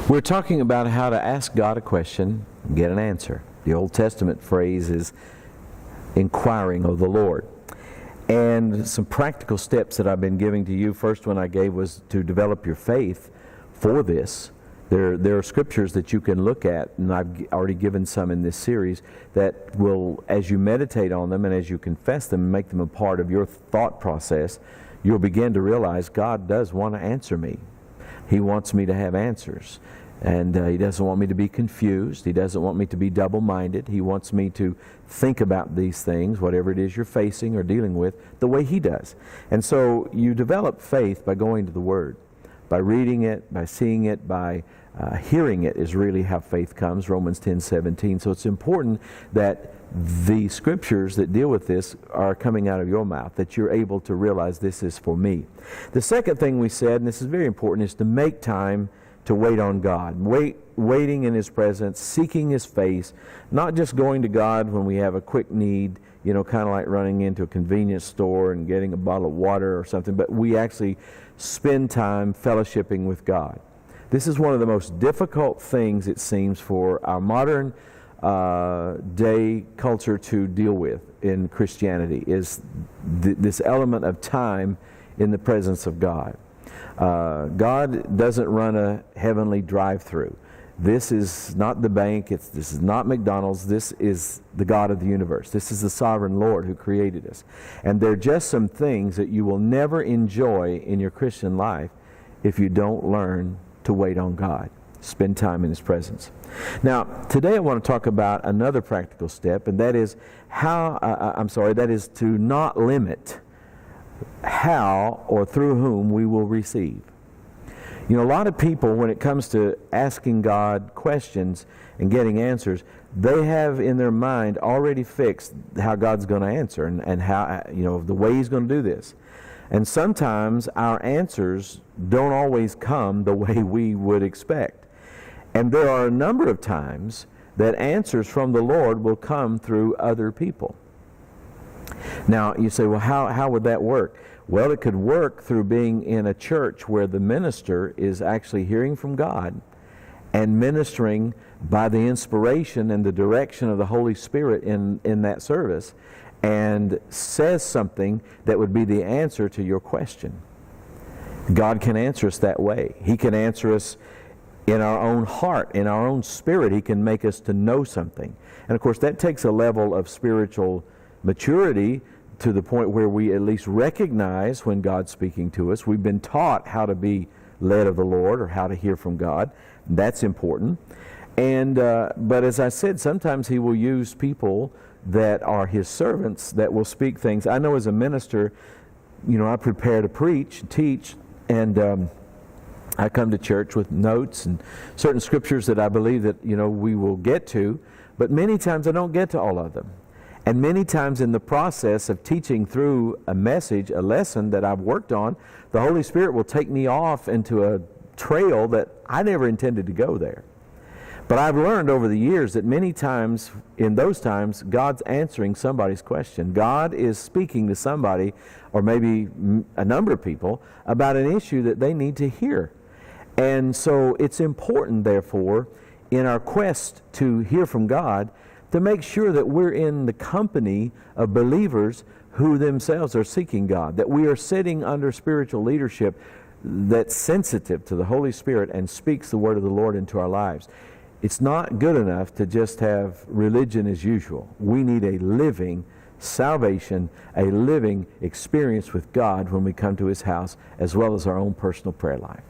We're talking about how to ask God a question and get an answer. The Old Testament phrase is inquiring of the Lord. And some practical steps that I've been giving to you, first one I gave was to develop your faith for this. There are scriptures that you can look at, and I've already given some in this series, that will, as you meditate on them and as you confess them and make them a part of your thought process, you'll begin to realize God does want to answer me. He wants me to have answers. And He doesn't want me to be confused. He doesn't want me to be double-minded. He wants me to think about these things, whatever it is you're facing or dealing with, the way He does. And so you develop faith by going to the Word, by reading it, by seeing it, by hearing it is really how faith comes, Romans 10:17. So it's important that the scriptures that deal with this are coming out of your mouth, that you're able to realize this is for me. The second thing we said, and this is very important, is to make time to wait on God. Waiting in His presence, seeking His face, not just going to God when we have a quick need, kind of like running into a convenience store and getting a bottle of water or something, but we actually spend time fellowshipping with God. This is one of the most difficult things, it seems, for our modern day culture to deal with in Christianity, is this element of time in the presence of God. God doesn't run a heavenly drive-through. This is not the bank. This is not McDonald's. This is the God of the universe. This is the sovereign Lord who created us. And there are just some things that you will never enjoy in your Christian life if you don't learn to wait on God. Spend time in His presence. Now, today I want to talk about another practical step, and that is to not limit how or through whom we will receive. A lot of people, when it comes to asking God questions and getting answers, they have in their mind already fixed how God's going to answer and how, the way He's going to do this. And sometimes our answers don't always come the way we would expect. And there are a number of times that answers from the Lord will come through other people. Now, you say, well, how would that work? Well, it could work through being in a church where the minister is actually hearing from God and ministering by the inspiration and the direction of the Holy Spirit in that service, and says something that would be the answer to your question. God can answer us that way. He can answer us in our own heart, in our own spirit. He can make us to know something. And of course, that takes a level of spiritual maturity to the point where we at least recognize when God's speaking to us. We've been taught how to be led of the Lord, or how to hear from God. That's important. And but as I said, sometimes He will use people that are His servants that will speak things. I know as a minister, I prepare to preach, teach, and I come to church with notes and certain scriptures that I believe that, we will get to, but many times I don't get to all of them. And many times in the process of teaching through a message, a lesson that I've worked on, the Holy Spirit will take me off into a trail that I never intended to go there. But I've learned over the years that many times, in those times, God's answering somebody's question. God is speaking to somebody, or maybe a number of people, about an issue that they need to hear. And so it's important, therefore, in our quest to hear from God, to make sure that we're in the company of believers who themselves are seeking God, that we are sitting under spiritual leadership that's sensitive to the Holy Spirit and speaks the word of the Lord into our lives. It's not good enough to just have religion as usual. We need a living salvation, a living experience with God when we come to His house, as well as our own personal prayer life.